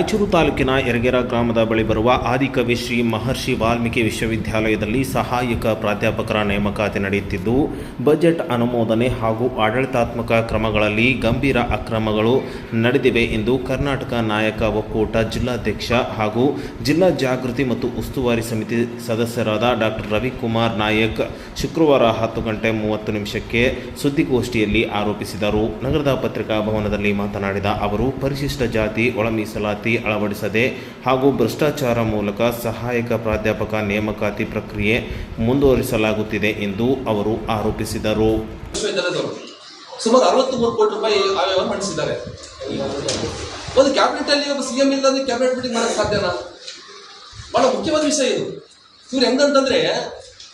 ರಾಯಚೂರು ತಾಲೂಕಿನ ಯರಗೇರ ಗ್ರಾಮದ ಬಳಿ ಬರುವ ಆದಿಕವಿ ಶ್ರೀ ಮಹರ್ಷಿ ವಾಲ್ಮೀಕಿ ವಿಶ್ವವಿದ್ಯಾಲಯದಲ್ಲಿ ಸಹಾಯಕ ಪ್ರಾಧ್ಯಾಪಕರ ನೇಮಕಾತಿ ನಡೆಯುತ್ತಿದ್ದು, ಬಜೆಟ್ ಅನುಮೋದನೆ ಹಾಗೂ ಆಡಳಿತಾತ್ಮಕ ಕ್ರಮಗಳಲ್ಲಿ ಗಂಭೀರ ಅಕ್ರಮಗಳು ನಡೆದಿವೆ ಎಂದು ಕರ್ನಾಟಕ ನಾಯಕ ಒಕ್ಕೂಟ ಜಿಲ್ಲಾಧ್ಯಕ್ಷ ಹಾಗೂ ಜಿಲ್ಲಾ ಜಾಗೃತಿ ಮತ್ತು ಉಸ್ತುವಾರಿ ಸಮಿತಿ ಸದಸ್ಯರಾದ ಡಾಕ್ಟರ್ ರವಿಕುಮಾರ್ ನಾಯಕ್ ಶುಕ್ರವಾರ 10:30 ಸುದ್ದಿಗೋಷ್ಠಿಯಲ್ಲಿ ಆರೋಪಿಸಿದರು. ನಗರದ ಪತ್ರಿಕಾ ಭವನದಲ್ಲಿ ಮಾತನಾಡಿದ ಅವರು, ಪರಿಶಿಷ್ಟ ಜಾತಿ ಒಳ ಮೀಸಲಾತಿ ಅಳವಡಿಸದೆ ಹಾಗೂ ಭ್ರಷ್ಟಾಚಾರ ಮೂಲಕ ಸಹಾಯಕ ಪ್ರಾಧ್ಯಾಪಕ ನೇಮಕಾತಿ ಪ್ರಕ್ರಿಯೆ ಮುಂದುವರಿಸಲಾಗುತ್ತಿದೆ ಎಂದು ಅವರು ಆರೋಪಿಸಿದರು. ಸುಮಾರು 63 ಕೋಟಿ ರೂಪಾಯಿ ಆಯವ್ಯಯ ಮಾಡಿಸಿದ್ದಾರೆ. ಒಂದು ಕ್ಯಾಬಿನೆಟ್ ಅಲ್ಲಿ ಒಬ್ಬ ಸಿಎಂ ಇಲ್ಲದೆ ಕ್ಯಾಬಿನೆಟ್ ಮೀಟಿಂಗ್ ಮಾಡಕ್ಕೆ ಸಾಧ್ಯನಾ? ಬಹಳ ಮುಖ್ಯವಾದ ವಿಷಯ ಇದು. ಇವ್ರು ಹೆಂಗಂತಂದ್ರೆ,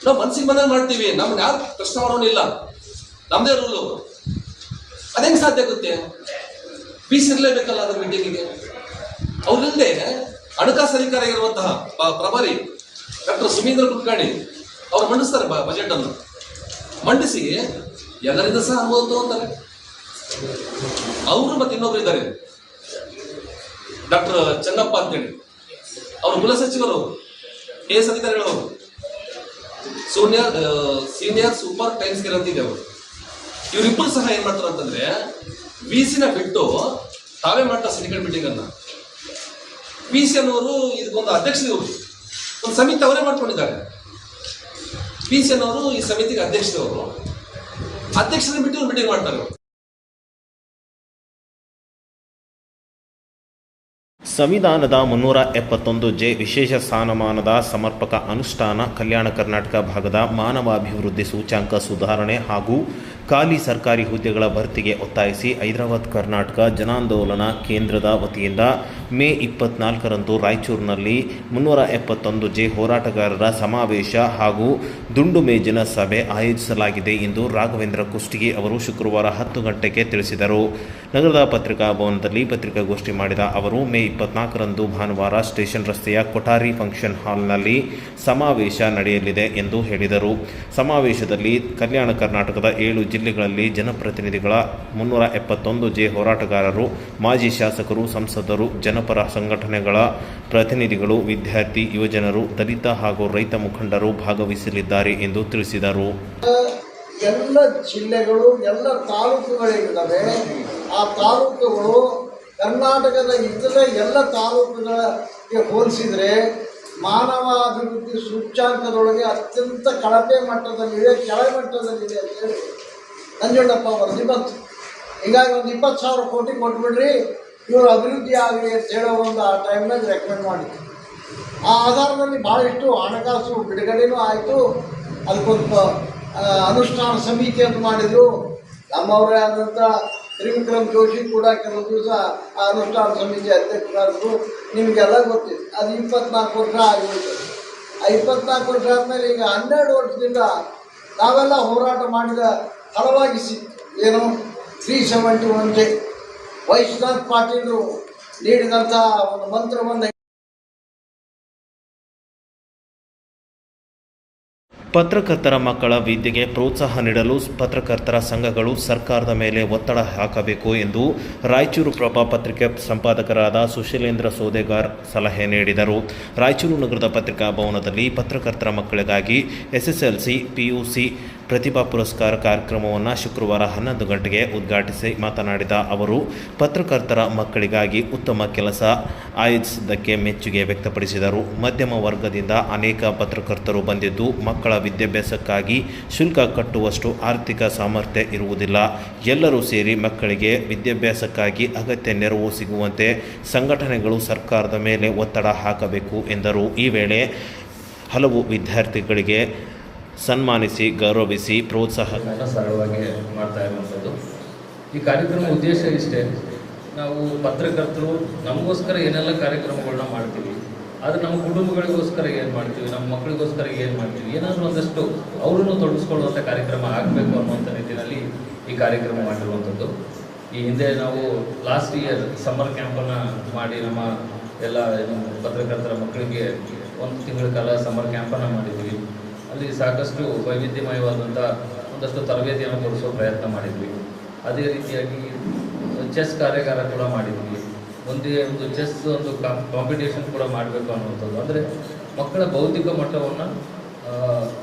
ನಾವು ಮನಸ್ಸಿಗೆ ಬಂದಾಗ ಮಾಡ್ತೀವಿ, ನಮ್ಗೆ ಯಾರು ಪ್ರಶ್ನೆ ಮಾಡೋನಿಲ್ಲ, ನಮ್ದೇ ರೂಲು. ಅದೇಂಗೆ ಸಾಧ್ಯ ಆಗುತ್ತೆ? ಪೀಸ್ ಇರಲೇಬೇಕಲ್ಲ ಅದರ ಮೀಟಿಂಗಿಗೆ. ಅವರಲ್ಲದೆ ಹಣಕಾಸು ಅಧಿಕಾರಿ ಆಗಿರುವಂತಹ ಪ್ರಭಾರಿ ಡಾಕ್ಟರ್ ಸುಮೀಂದ್ರ ಕುಲಕರ್ಣಿ ಅವರು ಮಂಡಿಸ್ತಾರೆ ಬಜೆಟ್ ಅನ್ನು. ಮಂಡಿಸಿ ಎಲ್ಲರಿಂದ ಸಹ ಅನುಮೋದ ಅಂತಾರೆ. ಅವರು ಮತ್ತೆ ಇನ್ನೊಬ್ರು ಇದ್ದಾರೆ, ಡಾಕ್ಟರ್ ಚೆನ್ನಪ್ಪ ಅಂತೇಳಿ, ಅವರು ಕುಲಸಚಿವರು, KS ಅಧಿಕಾರಿಗಳವರು, ಸೀನಿಯರ್ ಸೂಪರ್ ಟೈಮ್ಸ್ ಗೆರ್ ಅಂತಿದೆ ಅವರು. ಇವರಿಬ್ಬರು ಸಹ ಏನ್ ಮಾಡ್ತಾರೆ ಅಂತಂದ್ರೆ, VC ಬಿಟ್ಟು ತಾವೇ ಮಾಡ್ತಾರೆ ಸಿಂಡಿಕೇಟ್ ಮೀಟಿಂಗ್ ಅನ್ನ. PC ಅನ್ನೋರು ಇದಕ್ಕೊಂದು ಅಧ್ಯಕ್ಷರು, ಒಂದು ಸಮಿತಿ ಅವರೇ ಮಾಡ್ಕೊಂಡಿದ್ದಾರೆ. PC ಅನ್ನೋರು ಈ ಸಮಿತಿಗೆ ಅಧ್ಯಕ್ಷರವರು, ಅಧ್ಯಕ್ಷರನ್ನ ಬಿಟ್ಟು ಮೀಟಿಂಗ್ ಮಾಡ್ತಾರೆ. ಸಂವಿಧಾನದ 371J ವಿಶೇಷ ಸ್ಥಾನಮಾನದ ಸಮರ್ಪಕ ಅನುಷ್ಠಾನ, ಕಲ್ಯಾಣ ಕರ್ನಾಟಕ ಭಾಗದ ಮಾನವಾಭಿವೃದ್ಧಿ ಸೂಚ್ಯಂಕ ಸುಧಾರಣೆ ಹಾಗೂ ಖಾಲಿ ಸರ್ಕಾರಿ ಹುದ್ದೆಗಳ ಭರ್ತಿಗೆ ಒತ್ತಾಯಿಸಿ ಹೈದರಾಬಾದ್ ಕರ್ನಾಟಕ ಜನಾಂದೋಲನ ಕೇಂದ್ರದ ವತಿಯಿಂದ ಮೇ 24ರಂದು ರಾಯಚೂರಿನಲ್ಲಿ 371J ಹೋರಾಟಗಾರರ ಸಮಾವೇಶ ಹಾಗೂ ದುಂಡು ಮೇಜಿನ ಸಭೆ ಆಯೋಜಿಸಲಾಗಿದೆ ಎಂದು ರಾಘವೇಂದ್ರ ಕುಷ್ಟಗಿ ಅವರು ಶುಕ್ರವಾರ 10 ಗಂಟೆಗೆ ತಿಳಿಸಿದರು. ನಗರದ ಪತ್ರಿಕಾ ಭವನದಲ್ಲಿ ಪತ್ರಿಕಾಗೋಷ್ಠಿ ಮಾಡಿದ ಅವರು, ಮೇ 24ರಂದು ಭಾನುವಾರ ಸ್ಟೇಷನ್ ರಸ್ತೆಯ ಕೊಠಾರಿ ಫಂಕ್ಷನ್ ಹಾಲ್ನಲ್ಲಿ ಸಮಾವೇಶ ನಡೆಯಲಿದೆ ಎಂದು ಹೇಳಿದರು. ಸಮಾವೇಶದಲ್ಲಿ ಕಲ್ಯಾಣ ಕರ್ನಾಟಕದ 7 ಜಿಲ್ಲೆಗಳಲ್ಲಿ ಜನಪ್ರತಿನಿಧಿಗಳ 371J ಹೋರಾಟಗಾರರು, ಮಾಜಿ ಶಾಸಕರು, ಸಂಸದರು, ಜನಪರ ಸಂಘಟನೆಗಳ ಪ್ರತಿನಿಧಿಗಳು, ವಿದ್ಯಾರ್ಥಿ, ಯುವಜನರು, ದಲಿತ ಹಾಗೂ ರೈತ ಮುಖಂಡರು ಭಾಗವಹಿಸಲಿದ್ದಾರೆ ಎಂದು ತಿಳಿಸಿದರು. ಎಲ್ಲ ಜಿಲ್ಲೆಗಳು, ಎಲ್ಲ ತಾಲೂಕುಗಳಿದ್ದಾವೆ. ಆ ತಾಲೂಕುಗಳು ಕರ್ನಾಟಕದ ಇತರ ಎಲ್ಲ ತಾಲೂಕುಗಳಿಗೆ ಹೋಲಿಸಿದರೆ ಮಾನವ ಅಭಿವೃದ್ಧಿ ಸೂಚ್ಯಾಂಕದೊಳಗೆ ಅತ್ಯಂತ ಕಳಪೆ ಮಟ್ಟದಲ್ಲಿದೆ, ಕೆಳಮಟ್ಟದಲ್ಲಿದೆ ಅಂತೇಳಿ ನಂಜುಂಡಪ್ಪ ವರದಿ ಬಂತು. ಹೀಗಾಗಿ ಒಂದು 20,000 ಕೋಟಿ ಕೊಟ್ಬಿಡ್ರಿ, ಇವರು ಅಭಿವೃದ್ಧಿ ಆಗಲಿ ಅಂತ ಹೇಳೋ ಒಂದು ಆ ಟೈಮ್ನಾಗ ರೆಕಮೆಂಡ್ ಮಾಡಿದ್ರು. ಆ ಆಧಾರದಲ್ಲಿ ಭಾಳಷ್ಟು ಹಣಕಾಸು ಬಿಡುಗಡೆನೂ ಆಯಿತು. ಅದಕ್ಕೊಂದು ಅನುಷ್ಠಾನ ಸಮಿತಿ ಅಂತ ಮಾಡಿದರು. ನಮ್ಮವರೇ ಆದಂಥ ತ್ರಿವಿಕ್ರಮ್ ಜೋಶಿ ಕೂಡ ಕೆಲವು ದಿವಸ ಆ ಅನುಷ್ಠಾನ ಸಮಿತಿ ಅಧ್ಯಕ್ಷರಾದರು. ನಿಮಗೆಲ್ಲ ಗೊತ್ತಿದೆ. ಅದು 24 ವರ್ಷ ಆಗಿಬಿಡ್ತದೆ. ಆ 24 ವರ್ಷ ಆದಮೇಲೆ ಈಗ 12 ವರ್ಷದಿಂದ ನಾವೆಲ್ಲ ಹೋರಾಟ ಮಾಡಿದ ಫಲವಾಗಿ ಸಿಕ್ತು. ಏನು 371J ವೈಶ್ವನಾಥ್ ಪಾಟೀಲರು ನೀಡಿದಂಥ ಒಂದು ಮಂತ್ರವನ್ನು. ಪತ್ರಕರ್ತರ ಮಕ್ಕಳ ವಿದ್ಯೆಗೆ ಪ್ರೋತ್ಸಾಹ ನೀಡಲು ಪತ್ರಕರ್ತರ ಸಂಘಗಳು ಸರ್ಕಾರದ ಮೇಲೆ ಒತ್ತಡ ಹಾಕಬೇಕು ಎಂದು ರಾಯಚೂರು ಪ್ರಭಾ ಪತ್ರಿಕೆ ಸಂಪಾದಕರಾದ ಸುಶೀಲೇಂದ್ರ ಸೋದೆಗಾರ್ ಸಲಹೆ ನೀಡಿದರು. ರಾಯಚೂರು ನಗರದ ಪತ್ರಿಕಾ ಭವನದಲ್ಲಿ ಪತ್ರಕರ್ತರ ಮಕ್ಕಳಿಗಾಗಿ SSLC, PUC ಪ್ರತಿಭಾ ಪುರಸ್ಕಾರ ಕಾರ್ಯಕ್ರಮವನ್ನು ಶುಕ್ರವಾರ 11 ಗಂಟೆಗೆ ಉದ್ಘಾಟಿಸಿ ಮಾತನಾಡಿದ ಅವರು, ಪತ್ರಕರ್ತರ ಮಕ್ಕಳಿಗಾಗಿ ಉತ್ತಮ ಕೆಲಸ ಆಯೋಜಿಸಿದ್ದಕ್ಕೆ ಮೆಚ್ಚುಗೆ ವ್ಯಕ್ತಪಡಿಸಿದರು. ಮಧ್ಯಮ ವರ್ಗದಿಂದ ಅನೇಕ ಪತ್ರಕರ್ತರು ಬಂದಿದ್ದು, ಮಕ್ಕಳ ವಿದ್ಯಾಭ್ಯಾಸಕ್ಕಾಗಿ ಶುಲ್ಕ ಕಟ್ಟುವಷ್ಟು ಆರ್ಥಿಕ ಸಾಮರ್ಥ್ಯ ಇರುವುದಿಲ್ಲ. ಎಲ್ಲರೂ ಸೇರಿ ಮಕ್ಕಳಿಗೆ ವಿದ್ಯಾಭ್ಯಾಸಕ್ಕಾಗಿ ಅಗತ್ಯ ನೆರವು ಸಿಗುವಂತೆ ಸಂಘಟನೆಗಳು ಸರ್ಕಾರದ ಮೇಲೆ ಒತ್ತಡ ಹಾಕಬೇಕು ಎಂದರು. ಈ ವೇಳೆ ಹಲವು ವಿದ್ಯಾರ್ಥಿಗಳಿಗೆ ಸನ್ಮಾನಿಸಿ ಗೌರವಿಸಿ ಪ್ರೋತ್ಸಾಹ ಸರಳವಾಗಿ ಮಾಡ್ತಾ ಇರುವಂಥದ್ದು. ಈ ಕಾರ್ಯಕ್ರಮ ಉದ್ದೇಶ ಇಷ್ಟೇ, ನಾವು ಪತ್ರಕರ್ತರು ನಮಗೋಸ್ಕರ ಏನೆಲ್ಲ ಕಾರ್ಯಕ್ರಮಗಳನ್ನ ಮಾಡ್ತೀವಿ, ಆದರೆ ನಮ್ಮ ಕುಟುಂಬಗಳಿಗೋಸ್ಕರ ಏನು ಮಾಡ್ತೀವಿ, ನಮ್ಮ ಮಕ್ಕಳಿಗೋಸ್ಕರ ಏನು ಮಾಡ್ತೀವಿ, ಏನಾದರೂ ಒಂದಷ್ಟು ಅವರನ್ನು ತೊಡಗಿಸ್ಕೊಳ್ಳುವಂಥ ಕಾರ್ಯಕ್ರಮ ಆಗಬೇಕು ಅನ್ನುವಂಥ ನಿಟ್ಟಿನಲ್ಲಿ ಈ ಕಾರ್ಯಕ್ರಮ ಮಾಡಿರುವಂಥದ್ದು. ಈ ಹಿಂದೆ ನಾವು ಲಾಸ್ಟ್ ಇಯರ್ ಸಮ್ಮರ್ ಕ್ಯಾಂಪನ್ನು ಮಾಡಿ ನಮ್ಮ ಎಲ್ಲ ಪತ್ರಕರ್ತರ ಮಕ್ಕಳಿಗೆ 1 ತಿಂಗಳ ಕಾಲ ಸಮ್ಮರ್ ಕ್ಯಾಂಪನ್ನು ಮಾಡಿದ್ವಿ. ಅಲ್ಲಿ ಸಾಕಷ್ಟು ವೈವಿಧ್ಯಮಯವಾದಂಥ ಒಂದಷ್ಟು ತರಬೇತಿಯನ್ನು ಕೊಡಿಸೋ ಪ್ರಯತ್ನ ಮಾಡಿದ್ವಿ. ಅದೇ ರೀತಿಯಾಗಿ ಚೆಸ್ ಕಾರ್ಯಾಗಾರ ಕೂಡ ಮಾಡಿದ್ವಿ. ಒಂದೇ ಒಂದು ಚೆಸ್ ಒಂದು ಕಾಂಪಿಟೇಷನ್ ಕೂಡ ಮಾಡಬೇಕು ಅನ್ನುವಂಥದ್ದು. ಅಂದರೆ ಮಕ್ಕಳ ಬೌದ್ಧಿಕ ಮಟ್ಟವನ್ನು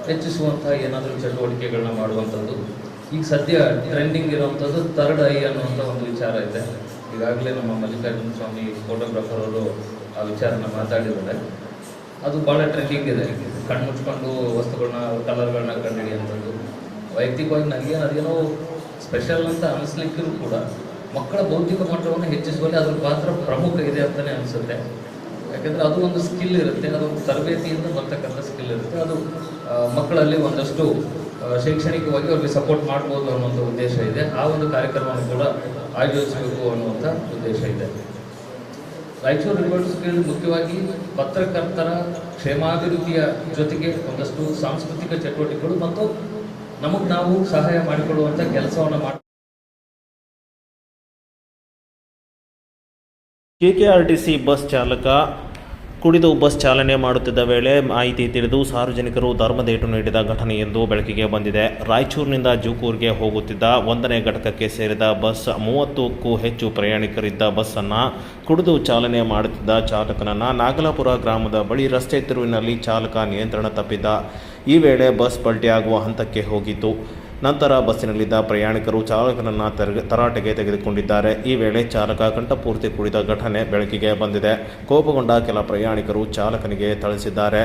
ಹೆಚ್ಚಿಸುವಂಥ ಏನಾದರೂ ಚಟುವಟಿಕೆಗಳನ್ನ ಮಾಡುವಂಥದ್ದು. ಈಗ ಸದ್ಯ ಟ್ರೆಂಡಿಂಗ್ ಇರುವಂಥದ್ದು ಥರ್ಡ್ ಐ ಅನ್ನುವಂಥ ಒಂದು ವಿಚಾರ ಇದೆ. ಈಗಾಗಲೇ ನಮ್ಮ ಮಲ್ಲಿಕಾರ್ಜುನ ಸ್ವಾಮಿ ಫೋಟೋಗ್ರಾಫರ್ ಅವರು ಆ ವಿಚಾರನ ಮಾತಾಡಿದ್ದಾರೆ. ಅದು ಭಾಳ ಟ್ರೆಂಡಿಂಗ್ ಇದೆ. ಕಣ್ಣು ಮುಚ್ಕೊಂಡು ವಸ್ತುಗಳನ್ನ ಕಲರ್ಗಳನ್ನ ಕಂಡುಹಿಡಿಯುವಂಥದ್ದು. ವೈಯಕ್ತಿಕವಾಗಿ ನನಗೆ ಅದೇನೋ ಸ್ಪೆಷಲ್ ಅಂತ ಅನಿಸ್ಲಿಕ್ಕೂ ಕೂಡ ಮಕ್ಕಳ ಬೌದ್ಧಿಕ ಮಟ್ಟವನ್ನು ಹೆಚ್ಚಿಸುವಲ್ಲಿ ಅದರ ಪಾತ್ರ ಪ್ರಮುಖ ಇದೆ ಅಂತಲೇ ಅನಿಸುತ್ತೆ. ಯಾಕೆಂದರೆ ಅದು ಒಂದು ಸ್ಕಿಲ್ ಇರುತ್ತೆ, ಅದೊಂದು ತರಬೇತಿಯಿಂದ ಬರ್ತಕ್ಕಂಥ ಸ್ಕಿಲ್ ಇರುತ್ತೆ. ಅದು ಮಕ್ಕಳಲ್ಲಿ ಒಂದಷ್ಟು ಶೈಕ್ಷಣಿಕವಾಗಿ ಅವ್ರಿಗೆ ಸಪೋರ್ಟ್ ಮಾಡ್ಬೋದು ಅನ್ನುವಂಥ ಉದ್ದೇಶ ಇದೆ. ಆ ಒಂದು ಕಾರ್ಯಕ್ರಮವನ್ನು ಕೂಡ ಆಯೋಜಿಸಬೇಕು ಅನ್ನುವಂಥ ಉದ್ದೇಶ ಇದೆ. ರಾಯಚೂರು ರಿಪೋರ್ಟರ್ಸ್ ಗಿಲ್ಡ್ ಮುಖ್ಯವಾಗಿ ಪತ್ರಕರ್ತರ ಕ್ಷೇಮಾಭಿವೃದ್ಧಿಯ ಜೊತೆಗೆ ಒಂದಷ್ಟು ಸಾಂಸ್ಕೃತಿಕ ಚಟುವಟಿಕೆಗಳು ಮತ್ತು ನಮಗೆ ನಾವು ಸಹಾಯ ಮಾಡಿಕೊಳ್ಳುವಂಥ ಕೆಲಸವನ್ನು ಮಾಡಿ ಕೆಕೆಆರ್ಟಿಸಿ ಬಸ್ ಚಾಲಕ ಕುಡಿದು ಬಸ್ ಚಾಲನೆ ಮಾಡುತ್ತಿದ್ದ ವೇಳೆ ಮಾಹಿತಿ ತಿಳಿದು ಸಾರ್ವಜನಿಕರು ಧರ್ಮದೇಟು ನೀಡಿದ ಘಟನೆಯೊಂದು ಬೆಳಕಿಗೆ ಬಂದಿದೆ. ರಾಯಚೂರಿನಿಂದ ಜೂಕೂರಿಗೆ ಹೋಗುತ್ತಿದ್ದ 1ನೇ ಘಟಕಕ್ಕೆ ಸೇರಿದ ಬಸ್ 30ಕ್ಕೂ ಹೆಚ್ಚು ಪ್ರಯಾಣಿಕರಿದ್ದ ಬಸ್ಸನ್ನು ಕುಡಿದು ಚಾಲನೆ ಮಾಡುತ್ತಿದ್ದ ಚಾಲಕನನ್ನು ನಾಗಲಾಪುರ ಗ್ರಾಮದ ಬಳಿ ರಸ್ತೆ ತಿರುವಿನಲ್ಲಿ ಚಾಲಕ ನಿಯಂತ್ರಣ ತಪ್ಪಿದ್ದ. ಈ ವೇಳೆ ಬಸ್ ಪಲ್ಟಿಯಾಗುವ ಹಂತಕ್ಕೆ ಹೋಗಿತ್ತು. ನಂತರ ಬಸ್ಸಿನಲ್ಲಿದ್ದ ಪ್ರಯಾಣಿಕರು ಚಾಲಕನನ್ನು ತರಾಟೆಗೆ ತೆಗೆದುಕೊಂಡಿದ್ದಾರೆ. ಈ ವೇಳೆ ಚಾಲಕ ಕಂಠಪೂರ್ತಿ ಕುಡಿದ ಘಟನೆ ಬೆಳಕಿಗೆ ಬಂದಿದೆ. ಕೋಪಗೊಂಡ ಕೆಲ ಪ್ರಯಾಣಿಕರು ಚಾಲಕನಿಗೆ ಥಳಿಸಿದ್ದಾರೆ.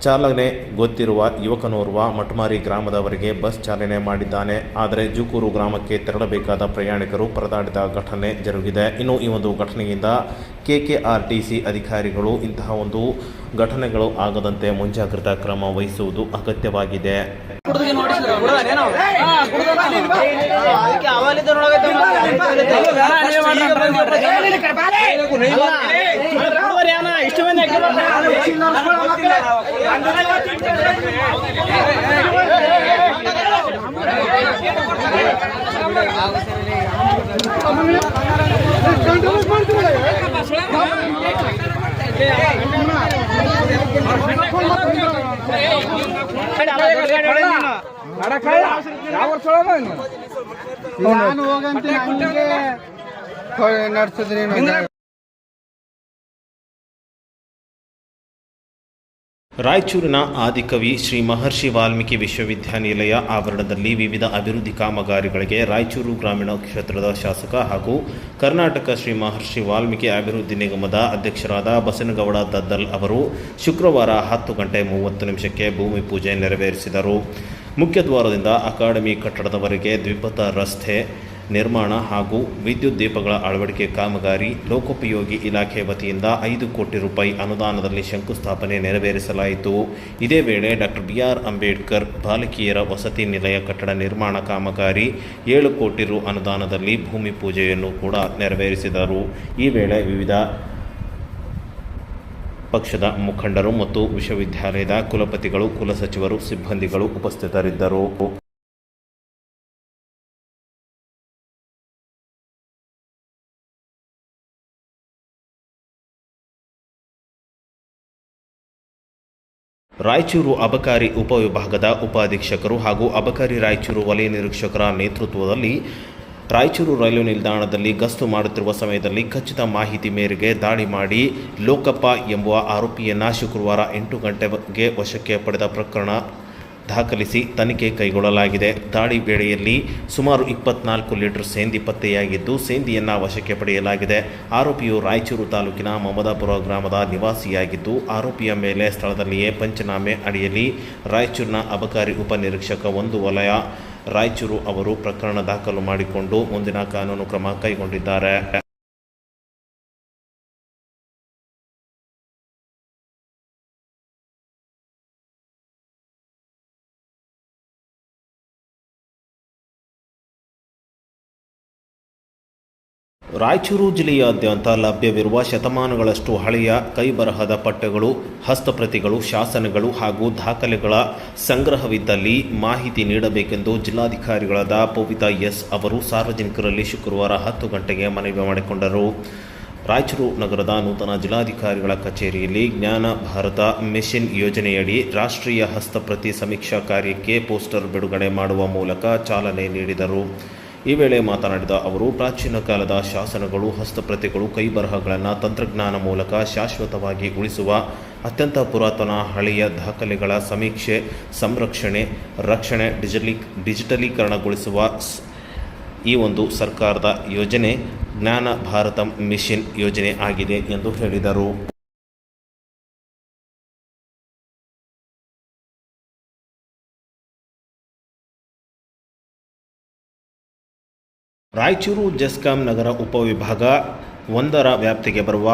ಚಾಲನೆ ಗೊತ್ತಿರುವ ಯುವಕನೋರ್ವ ಮಟ್ಮಾರಿ ಗ್ರಾಮದವರೆಗೆ ಬಸ್ ಚಾಲನೆ ಮಾಡಿದ್ದಾನೆ. ಆದರೆ ಜೂಕೂರು ಗ್ರಾಮಕ್ಕೆ ತೆರಳಬೇಕಾದ ಪ್ರಯಾಣಿಕರು ಪರದಾಡಿದ ಘಟನೆ ಜರುಗಿದೆ. ಇನ್ನು ಈ ಒಂದು ಘಟನೆಯಿಂದ ಕೆಕೆಆರ್ಟಿಸಿ ಅಧಿಕಾರಿಗಳು ಇಂತಹ ಒಂದು ಘಟನೆಗಳು ಆಗದಂತೆ ಮುಂಜಾಗ್ರತಾ ಕ್ರಮ ವಹಿಸುವುದು ಅಗತ್ಯವಾಗಿದೆ. ರಾಯಚೂರಿನ ಆದಿಕವಿ ಶ್ರೀ ಮಹರ್ಷಿ ವಾಲ್ಮೀಕಿ ವಿಶ್ವವಿದ್ಯಾನಿಲಯ ಆವರಣದಲ್ಲಿ ವಿವಿಧ ಅಭಿವೃದ್ಧಿ ಕಾಮಗಾರಿಗಳಿಗೆ ರಾಯಚೂರು ಗ್ರಾಮೀಣ ಕ್ಷೇತ್ರದ ಶಾಸಕ ಹಾಗೂ ಕರ್ನಾಟಕ ಶ್ರೀ ಮಹರ್ಷಿ ವಾಲ್ಮೀಕಿ ಅಭಿವೃದ್ಧಿ ನಿಗಮದ ಅಧ್ಯಕ್ಷರಾದ ಬಸನಗೌಡ ದದ್ದಲ್ ಅವರು ಶುಕ್ರವಾರ 10:30 ಭೂಮಿ ಪೂಜೆ ನೆರವೇರಿಸಿದರು. ಮುಖ್ಯ ದ್ವಾರದಿಂದ ಅಕಾಡೆಮಿ ಕಟ್ಟಡದವರೆಗೆ ದ್ವಿಪಥ ರಸ್ತೆ ನಿರ್ಮಾಣ ಹಾಗೂ ವಿದ್ಯುತ್ ದೀಪಗಳ ಅಳವಡಿಕೆ ಕಾಮಗಾರಿ ಲೋಕೋಪಯೋಗಿ ಇಲಾಖೆ ವತಿಯಿಂದ 5 ಕೋಟಿ ರೂಪಾಯಿ ಅನುದಾನದಲ್ಲಿ ಶಂಕುಸ್ಥಾಪನೆ ನೆರವೇರಿಸಲಾಯಿತು. ಇದೇ ವೇಳೆ ಡಾಕ್ಟರ್ BR ಅಂಬೇಡ್ಕರ್ ಬಾಲಕಿಯರ ವಸತಿ ನಿಲಯ ಕಟ್ಟಡ ನಿರ್ಮಾಣ ಕಾಮಗಾರಿ 7 ಕೋಟಿ ರು ಅನುದಾನದಲ್ಲಿ ಭೂಮಿ ಪೂಜೆಯನ್ನು ಕೂಡ ನೆರವೇರಿಸಿದರು. ಈ ವೇಳೆ ವಿವಿಧ ಪಕ್ಷದ ಮುಖಂಡರು ಮತ್ತು ವಿಶ್ವವಿದ್ಯಾಲಯದ ಕುಲಪತಿಗಳು, ಕುಲಸಚಿವರು, ಸಿಬ್ಬಂದಿಗಳು ಉಪಸ್ಥಿತರಿದ್ದರು. ರಾಯಚೂರು ಅಬಕಾರಿ ಉಪವಿಭಾಗದ ಉಪಾಧೀಕ್ಷಕರು ಹಾಗೂ ಅಬಕಾರಿ ರಾಯಚೂರು ವಲಯ ನಿರೀಕ್ಷಕರ ನೇತೃತ್ವದಲ್ಲಿ ರಾಯಚೂರು ರೈಲ್ವೆ ನಿಲ್ದಾಣದಲ್ಲಿ ಗಸ್ತು ಮಾಡುತ್ತಿರುವ ಸಮಯದಲ್ಲಿ ಖಚಿತ ಮಾಹಿತಿ ಮೇರೆಗೆ ದಾಳಿ ಮಾಡಿ ಲೋಕಪ್ಪ ಎಂಬುವ ಆರೋಪಿಯನ್ನು ಶುಕ್ರವಾರ 8 ಗಂಟೆಗೆ ವಶಕ್ಕೆ ಪಡೆದ ಪ್ರಕರಣ ದಾಖಲಿಸಿ ತನಿಖೆ ಕೈಗೊಳ್ಳಲಾಗಿದೆ. ದಾಳಿ ವೇಳೆಯಲ್ಲಿ ಸುಮಾರು 24 ಲೀಟರ್ ಸೇಂದಿ ಪತ್ತೆಯಾಗಿದ್ದು ಸೇಂದಿಯನ್ನು ವಶಕ್ಕೆ ಪಡೆಯಲಾಗಿದೆ. ಆರೋಪಿಯು ರಾಯಚೂರು ತಾಲೂಕಿನ ಮಮದಾಪುರ ಗ್ರಾಮದ ನಿವಾಸಿಯಾಗಿದ್ದು ಆರೋಪಿಯ ಮೇಲೆ ಸ್ಥಳದಲ್ಲಿಯೇ ಪಂಚನಾಮೆ ಅಡಿಯಲ್ಲಿ ರಾಯಚೂರಿನ ಅಬಕಾರಿ ಉಪನಿರೀಕ್ಷಕ 1 ವಲಯ ರಾಯಚೂರು ಅವರು ಪ್ರಕರಣ ದಾಖಲು ಮಾಡಿಕೊಂಡು ಮುಂದಿನ ಕಾನೂನು ಕ್ರಮ ಕೈಗೊಂಡಿದ್ದಾರೆ. ರಾಯಚೂರು ಜಿಲ್ಲೆಯಾದ್ಯಂತ ಲಭ್ಯವಿರುವ ಶತಮಾನಗಳಷ್ಟು ಹಳೆಯ ಕೈಬರಹದ ಪಠ್ಯಗಳು, ಹಸ್ತಪ್ರತಿಗಳು, ಶಾಸನಗಳು ಹಾಗೂ ದಾಖಲೆಗಳ ಸಂಗ್ರಹವಿದ್ದಲ್ಲಿ ಮಾಹಿತಿ ನೀಡಬೇಕೆಂದು ಜಿಲ್ಲಾಧಿಕಾರಿಗಳಾದ ಪವಿತಾ ಎಸ್ ಅವರು ಸಾರ್ವಜನಿಕರಲ್ಲಿ ಶುಕ್ರವಾರ 10 ಗಂಟೆಗೆ ಮನವಿ ಮಾಡಿಕೊಂಡರು. ರಾಯಚೂರು ನಗರದ ನೂತನ ಜಿಲ್ಲಾಧಿಕಾರಿಗಳ ಕಚೇರಿಯಲ್ಲಿ ಜ್ಞಾನ ಭಾರತ ಮಿಷನ್ ಯೋಜನೆಯಡಿ ರಾಷ್ಟ್ರೀಯ ಹಸ್ತಪ್ರತಿ ಸಮೀಕ್ಷಾ ಕಾರ್ಯಕ್ಕೆ ಪೋಸ್ಟರ್ ಬಿಡುಗಡೆ ಮಾಡುವ ಮೂಲಕ ಚಾಲನೆ ನೀಡಿದರು. ಈ ವೇಳೆ ಮಾತನಾಡಿದ ಅವರು, ಪ್ರಾಚೀನ ಕಾಲದ ಶಾಸನಗಳು, ಹಸ್ತಪ್ರತಿಗಳು, ಕೈಬರಹಗಳನ್ನು ತಂತ್ರಜ್ಞಾನ ಮೂಲಕ ಶಾಶ್ವತವಾಗಿ ಉಳಿಸುವ ಅತ್ಯಂತ ಪುರಾತನ ಹಳೆಯ ದಾಖಲೆಗಳ ಸಮೀಕ್ಷೆ, ಸಂರಕ್ಷಣೆ, ರಕ್ಷಣೆ, ಡಿಜಿಟಲೀಕರಣಗೊಳಿಸುವ ಈ ಒಂದು ಸರ್ಕಾರದ ಯೋಜನೆ ಜ್ಞಾನ ಭಾರತಂ ಮಿಷನ್ ಯೋಜನೆ ಆಗಿದೆ ಎಂದು ಹೇಳಿದರು. ರಾಯಚೂರು ಜೆಸ್ಕಾಂ ನಗರ ಉಪವಿಭಾಗ 1ರ ವ್ಯಾಪ್ತಿಗೆ ಬರುವ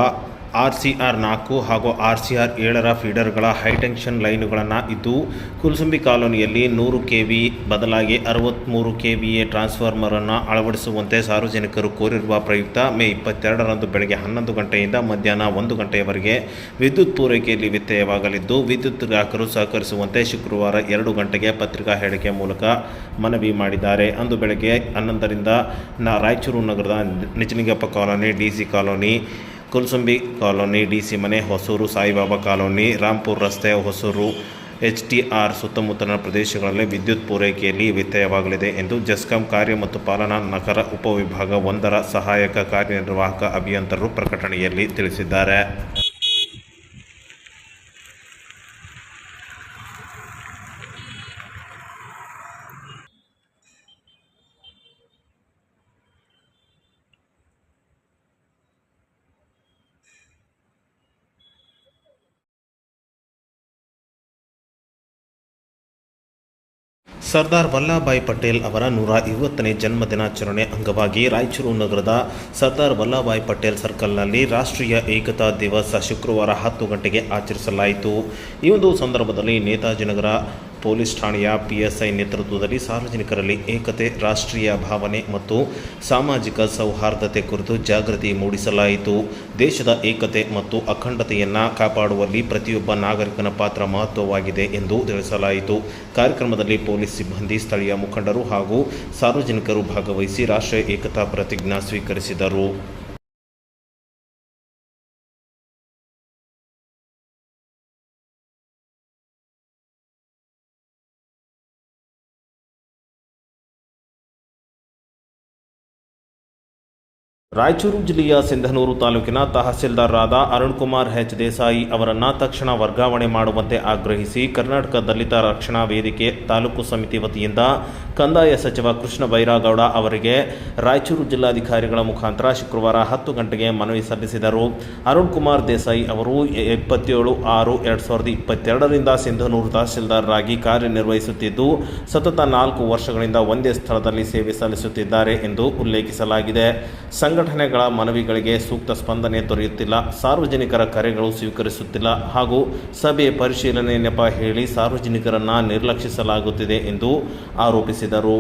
RCR 4 ಹಾಗೂ RCR 7ರ ಫೀಡರ್ಗಳ ಹೈಟೆನ್ಷನ್ ಲೈನುಗಳನ್ನು ಇದ್ದು, ಕುಲ್ಸುಂಬಿ ಕಾಲೋನಿಯಲ್ಲಿ 100 KV ಬದಲಾಗಿ 63 KVA ಟ್ರಾನ್ಸ್ಫಾರ್ಮರನ್ನು ಅಳವಡಿಸುವಂತೆ ಸಾರ್ವಜನಿಕರು ಕೋರಿರುವ ಪ್ರಯುಕ್ತ ಮೇ 22ರಂದು ಬೆಳಗ್ಗೆ 11 ಗಂಟೆಯಿಂದ ಮಧ್ಯಾಹ್ನ 1 ಗಂಟೆಯವರೆಗೆ ವಿದ್ಯುತ್ ಪೂರೈಕೆಯಲ್ಲಿ ವ್ಯತ್ಯಯವಾಗಲಿದ್ದು, ವಿದ್ಯುತ್ ಗ್ರಾಹಕರು ಸಹಕರಿಸುವಂತೆ ಶುಕ್ರವಾರ 2 ಗಂಟೆಗೆ ಪತ್ರಿಕಾ ಹೇಳಿಕೆ ಮೂಲಕ ಮನವಿ ಮಾಡಿದ್ದಾರೆ. ಅಂದು ಬೆಳಗ್ಗೆ 11ರಿಂದ ರಾಯಚೂರು ನಗರದ Nijalingappa colony, DC colony, Kulsumbi colony, DC ಮನೆ, ಹೊಸೂರು, ಸಾಯಿಬಾಬಾ ಕಾಲೋನಿ, ರಾಂಪುರ ರಸ್ತೆ, ಹೊಸೂರು, HTR ಸುತ್ತಮುತ್ತಲಿನ ಪ್ರದೇಶಗಳಲ್ಲಿ ವಿದ್ಯುತ್ ಪೂರೈಕೆಯಲ್ಲಿ ವ್ಯತ್ಯಯವಾಗಲಿದೆ ಎಂದು ಜೆಸ್ಕಾಂ ಕಾರ್ಯ ಮತ್ತು ಪಾಲನಾ ನಗರ ಉಪವಿಭಾಗ 1ರ ಸಹಾಯಕ ಕಾರ್ಯನಿರ್ವಾಹಕ ಅಭಿಯಂತರರು ಪ್ರಕಟಣೆಯಲ್ಲಿ ತಿಳಿಸಿದ್ದಾರೆ. ಸರ್ದಾರ್ ವಲ್ಲಭಭಾಯಿ ಪಟೇಲ್ ಅವರ 150ನೇ ಜನ್ಮದಿನಾಚರಣೆ ಅಂಗವಾಗಿ ರಾಯಚೂರು ನಗರದ ಸರ್ದಾರ್ ವಲ್ಲಭಭಾಯಿ ಪಟೇಲ್ ಸರ್ಕಲ್ನಲ್ಲಿ ರಾಷ್ಟ್ರೀಯ ಏಕತಾ ದಿವಸ ಶುಕ್ರವಾರ 10 ಗಂಟೆಗೆ ಆಚರಿಸಲಾಯಿತು. ಈ ಒಂದು ಸಂದರ್ಭದಲ್ಲಿ ನೇತಾಜಿನಗರ ಪೊಲೀಸ್ ಠಾಣೆಯ PSI ನೇತೃತ್ವದಲ್ಲಿ ಸಾರ್ವಜನಿಕರಲ್ಲಿ ಏಕತೆ, ರಾಷ್ಟ್ರೀಯ ಭಾವನೆ ಮತ್ತು ಸಾಮಾಜಿಕ ಸೌಹಾರ್ದತೆ ಕುರಿತು ಜಾಗೃತಿ ಮೂಡಿಸಲಾಯಿತು. ದೇಶದ ಏಕತೆ ಮತ್ತು ಅಖಂಡತೆಯನ್ನು ಕಾಪಾಡುವಲ್ಲಿ ಪ್ರತಿಯೊಬ್ಬ ನಾಗರಿಕನ ಪಾತ್ರ ಮಹತ್ವವಾಗಿದೆ ಎಂದು ತಿಳಿಸಲಾಯಿತು. ಕಾರ್ಯಕ್ರಮದಲ್ಲಿ ಪೊಲೀಸ್ ಸಿಬ್ಬಂದಿ, ಸ್ಥಳೀಯ ಮುಖಂಡರು ಹಾಗೂ ಸಾರ್ವಜನಿಕರು ಭಾಗವಹಿಸಿ ರಾಷ್ಟ್ರೀಯ ಏಕತಾ ಪ್ರತಿಜ್ಞಾ ಸ್ವೀಕರಿಸಿದರು. ರಾಯಚೂರು ಜಿಲ್ಲೆಯ ಸಿಂಧನೂರು ತಾಲೂಕಿನ ತಹಸೀಲ್ದಾರರಾದ ಅರುಣ್ಕುಮಾರ್ H. ದೇಸಾಯಿ ಅವರನ್ನು ತಕ್ಷಣ ವರ್ಗಾವಣೆ ಮಾಡುವಂತೆ ಆಗ್ರಹಿಸಿ ಕರ್ನಾಟಕ ದಲಿತ ರಕ್ಷಣಾ ವೇದಿಕೆ ತಾಲೂಕು ಸಮಿತಿ ವತಿಯಿಂದ ಕಂದಾಯ ಸಚಿವ ಕೃಷ್ಣ ಬೈರಾಗೌಡ ಅವರಿಗೆ ರಾಯಚೂರು ಜಿಲ್ಲಾಧಿಕಾರಿಗಳ ಮುಖಾಂತರ ಶುಕ್ರವಾರ 10 ಗಂಟೆಗೆ ಮನವಿ ಸಲ್ಲಿಸಿದರು. ಅರುಣ್ಕುಮಾರ್ ದೇಸಾಯಿ ಅವರು 27/6/2022ರಿಂದ ಸಿಂಧನೂರು ತಹಸೀಲ್ದಾರರಾಗಿ ಕಾರ್ಯನಿರ್ವಹಿಸುತ್ತಿದ್ದು, ಸತತ 4 ವರ್ಷಗಳಿಂದ ಒಂದೇ ಸ್ಥಳದಲ್ಲಿ ಸೇವೆ ಸಲ್ಲಿಸುತ್ತಿದ್ದಾರೆ ಎಂದು ಉಲ್ಲೇಖಿಸಲಾಗಿದೆ. ಸಂಘಟನೆಗಳ ಮನವಿಗಳಿಗೆ ಸೂಕ್ತ ಸ್ಪಂದನೆ ದೊರೆಯುತ್ತಿಲ್ಲ, ಸಾರ್ವಜನಿಕರ ಕರೆಗಳು ಸ್ವೀಕರಿಸುತ್ತಿಲ್ಲ ಹಾಗೂ ಸಭೆ ಪರಿಶೀಲನೆ ನೆಪ ಹೇಳಿ ಸಾರ್ವಜನಿಕರನ್ನು ನಿರ್ಲಕ್ಷಿಸಲಾಗುತ್ತಿದೆ ಎಂದು ಆರೋಪಿಸಿದರು.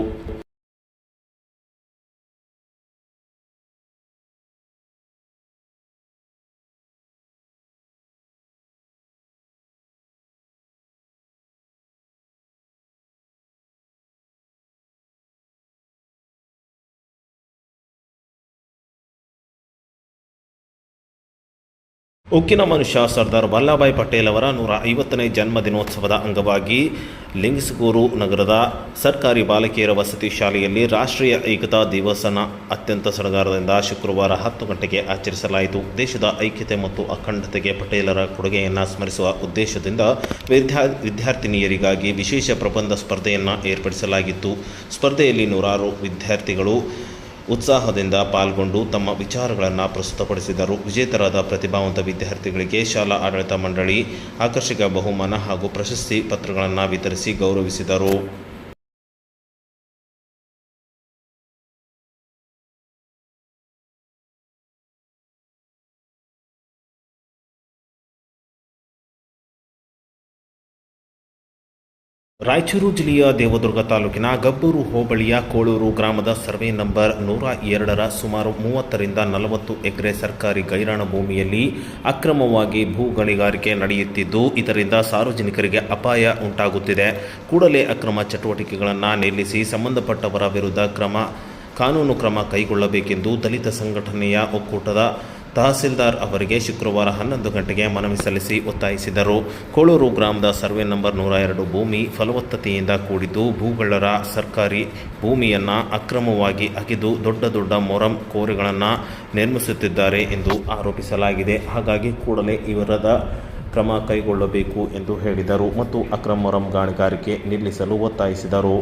ಉಕ್ಕಿನ ಮನುಷ್ಯ ಸರ್ದಾರ್ ವಲ್ಲಭಭಾಯಿ ಪಟೇಲ್ ಅವರ 150ನೇ ಜನ್ಮದಿನೋತ್ಸವದ ಅಂಗವಾಗಿ ಲಿಂಗಸಗೂರು ನಗರದ ಸರ್ಕಾರಿ ಬಾಲಕಿಯರ ವಸತಿ ಶಾಲೆಯಲ್ಲಿ ರಾಷ್ಟ್ರೀಯ ಏಕತಾ ದಿವಸನ ಅತ್ಯಂತ ಸಡಗರದಿಂದ ಶುಕ್ರವಾರ 10 ಗಂಟೆಗೆ ಆಚರಿಸಲಾಯಿತು. ದೇಶದ ಐಕ್ಯತೆ ಮತ್ತು ಅಖಂಡತೆಗೆ ಪಟೇಲರ ಕೊಡುಗೆಯನ್ನು ಸ್ಮರಿಸುವ ಉದ್ದೇಶದಿಂದ ವಿದ್ಯಾರ್ಥಿನಿಯರಿಗಾಗಿ ವಿಶೇಷ ಪ್ರಬಂಧ ಸ್ಪರ್ಧೆಯನ್ನು ಏರ್ಪಡಿಸಲಾಗಿತ್ತು. ಸ್ಪರ್ಧೆಯಲ್ಲಿ 100 ವಿದ್ಯಾರ್ಥಿಗಳು ಉತ್ಸಾಹದಿಂದ ಪಾಲ್ಗೊಂಡು ತಮ್ಮ ವಿಚಾರಗಳನ್ನು ಪ್ರಸ್ತುತಪಡಿಸಿದರು. ವಿಜೇತರಾದ ಪ್ರತಿಭಾವಂತ ವಿದ್ಯಾರ್ಥಿಗಳಿಗೆ ಶಾಲಾ ಆಡಳಿತ ಮಂಡಳಿ ಆಕರ್ಷಕ ಬಹುಮಾನ ಹಾಗೂ ಪ್ರಶಸ್ತಿ ಪತ್ರಗಳನ್ನು ವಿತರಿಸಿ ಗೌರವಿಸಿದರು. ರಾಯಚೂರು ಜಿಲ್ಲೆಯ ದೇವದುರ್ಗ ತಾಲೂಕಿನ ಗಬ್ಬೂರು ಹೋಬಳಿಯ ಕೋಳೂರು ಗ್ರಾಮದ ಸರ್ವೆ ನಂಬರ್ 102ರ ಸುಮಾರು 30ರಿಂದ 40 ಎಕರೆ ಸರ್ಕಾರಿ ಗೈರಾಣ ಭೂಮಿಯಲ್ಲಿ ಅಕ್ರಮವಾಗಿ ಭೂ ಗಣಿಗಾರಿಕೆ ನಡೆಯುತ್ತಿದ್ದು, ಇದರಿಂದ ಸಾರ್ವಜನಿಕರಿಗೆ ಅಪಾಯ ಉಂಟಾಗುತ್ತಿದೆ. ಕೂಡಲೇ ಅಕ್ರಮ ಚಟುವಟಿಕೆಗಳನ್ನು ನಿಲ್ಲಿಸಿ ಸಂಬಂಧಪಟ್ಟವರ ವಿರುದ್ಧ ಕಾನೂನು ಕ್ರಮ ಕೈಗೊಳ್ಳಬೇಕೆಂದು ದಲಿತ ಸಂಘಟನೆಯ ಒಕ್ಕೂಟದ ತಹಸೀಲ್ದಾರ್ ಅವರಿಗೆ ಶುಕ್ರವಾರ 11 ಗಂಟೆಗೆ ಮನವಿ ಸಲ್ಲಿಸಿ ಒತ್ತಾಯಿಸಿದರು. ಕೋಳೂರು ಗ್ರಾಮದ ಸರ್ವೆ ನಂಬರ್ 102 ಭೂಮಿ ಫಲವತ್ತತೆಯಿಂದ ಕೂಡಿದ್ದು ಭೂಗಳ್ಳರ ಸರ್ಕಾರಿ ಭೂಮಿಯನ್ನು ಅಕ್ರಮವಾಗಿ ಅಗೆದು ದೊಡ್ಡ ದೊಡ್ಡ ಮೊರಂ ಕೋರೆಗಳನ್ನು ನಿರ್ಮಿಸುತ್ತಿದ್ದಾರೆ ಎಂದು ಆರೋಪಿಸಲಾಗಿದೆ. ಹಾಗಾಗಿ ಕೂಡಲೇ ಇವರದ ಕ್ರಮ ಕೈಗೊಳ್ಳಬೇಕು ಎಂದು ಹೇಳಿದರು ಮತ್ತು ಅಕ್ರಮ ಮೊರಂ ಗಣಿಗಾರಿಕೆ ನಿಲ್ಲಿಸಲು ಒತ್ತಾಯಿಸಿದರು.